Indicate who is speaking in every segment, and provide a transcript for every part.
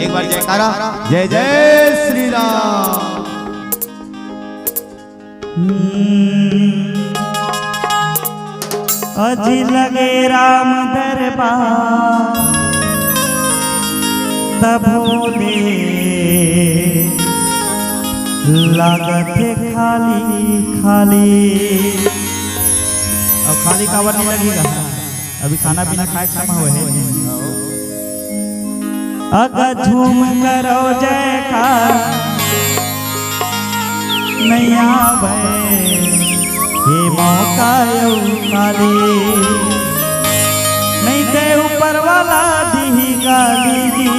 Speaker 1: एक बार जयकारा, जय जय श्री राम।
Speaker 2: अजी लगे राम दरबार तब भोले लागत खाली खाली। अब खाली कावर नहीं लगेगा, अभी खाना पीना खाए समय हुए है। अगर झूम करो जयकार नहीं आवे ये मौका काली, नहीं ते ऊपर वाला दी गाली जी।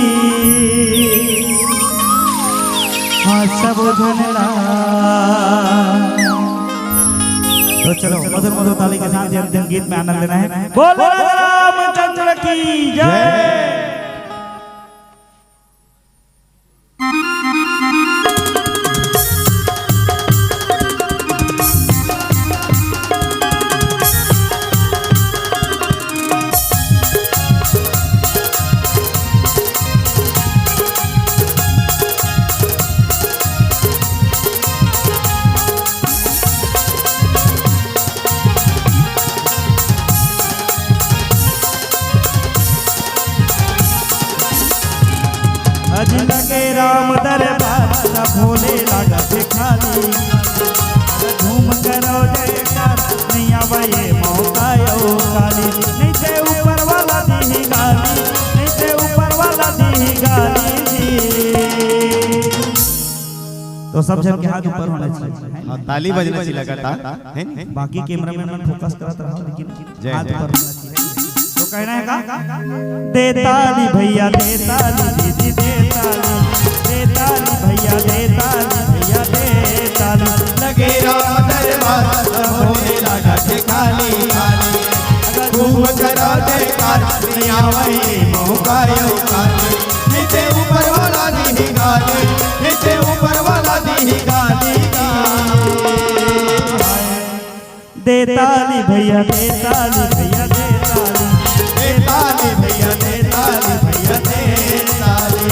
Speaker 2: हाँ सब धनला। तो चलो मधुर मधुर ताली के साथ अंतिम गीत में आनंद लेना है। बोलो रामचंद्र की जय। अज लगे राम दरबार तब भोले लागत खाली। झूम करो जयकार नहीं आवे ये मौका काली, नहीं ते ऊपर वाला दी गाली, नहीं ते ऊपर वाला दी गाली जी। तो सब जन के हाथ ऊपर होना चाहिए,
Speaker 1: ताली बजना चाहिए लगातार।
Speaker 2: बाकी कैमरामैन फोकस करता रहो लेकिन हाथ ऊपर होना चाहिए। तो कहना है का दे ताली भैया दे ताली दीदी दे ताली, दे ताली भैया दे ताली भैया दे ताली।
Speaker 1: लगे राम दरबार तब भोले लागत खाली खाली। घूम करो जयकार नहीं आवे ये मौका काली, नहीं ते ऊपर वाला दी गाली, नहीं ते ऊपर वाला दी गाली।
Speaker 2: दे ताली भैया दे ताली भैया दे ताली,
Speaker 1: दे ताली भैया दे ताली भैया दे ताली।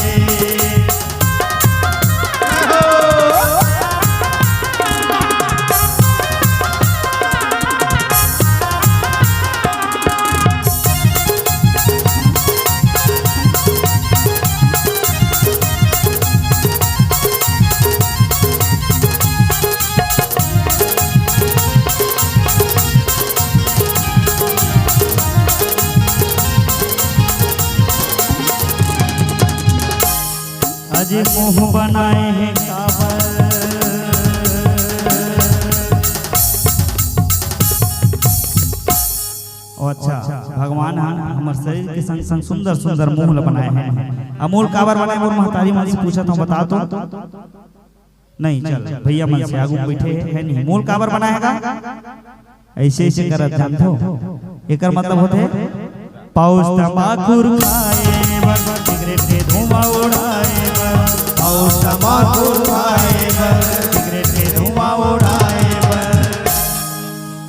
Speaker 2: अजी मुँह बनाए हैं काबर, अच्छा भगवान हमारे शरीर के संग संग सुंदर सुंदर मुँह बनाए हैं। अमूल काबर बनाए मोर महतारी मन से पूछा था बता तो नहीं चल भैया मन से आगू बैठे है नहीं। मूल काबर बनाएगा ऐसे ऐसे करत जानते हो, एकर मतलब होते पाउस तमाकुर खाए बर सिगरेट के धुआं उड़ाए बर,
Speaker 1: पाउस तमाकुर खाए बर
Speaker 2: सिगरेट के धुआं उड़ाए बर।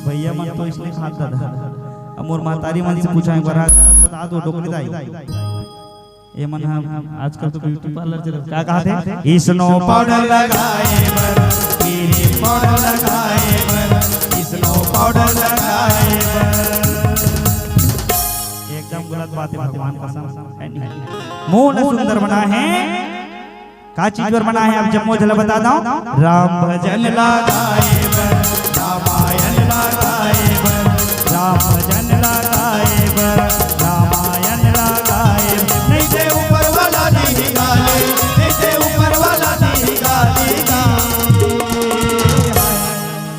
Speaker 2: भैया मन तो इसलिए खाता था। अमोर महतारी मन से पूछा एक बार बता दो डोकली दाई ये मन हम आजकल तो ब्यूटी पार्लर चल क्या कहा थे स्नो पाउडर लगाए बर, क्रीम पाउडर लगाए बर, स्नो पाउडर लगाए बर। एकदम गलत बात है भगवान कसम है नहीं। मुंह न सुंदर बना है का चीज पर बना है अब जब मुझे बता दो। राम भजन लगाए बर, रामायण लगाए बर, राम भजन लगाए बर, रामायण लगाए बर।
Speaker 1: नहीं ते ऊपर वाला दी गाली, नहीं ते ऊपर वाला दी गाली।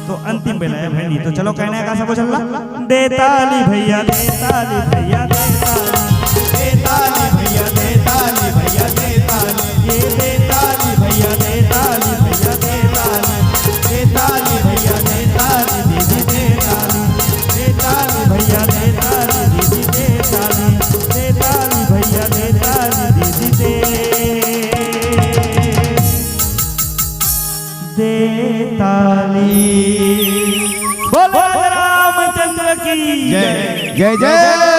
Speaker 2: तो अंतिम बेला है भाई, तो चलो कहने का सब चल रहा। दे ताली भैया दे ताली भैया दे ताली,
Speaker 1: दे ताली भैया दे ताली भैया दे ताली।
Speaker 2: ये दे ताली भैया दे ताली भैया दे ताली,
Speaker 1: दे ताली भैया दे ताली दीदी दे ताली,
Speaker 2: दे ताली भैया दे ताली दीदी दे ताली, दे ताली भैया दे ताली दीदी दे ताली। बोलो रामचंद्र की
Speaker 1: जय जय जय।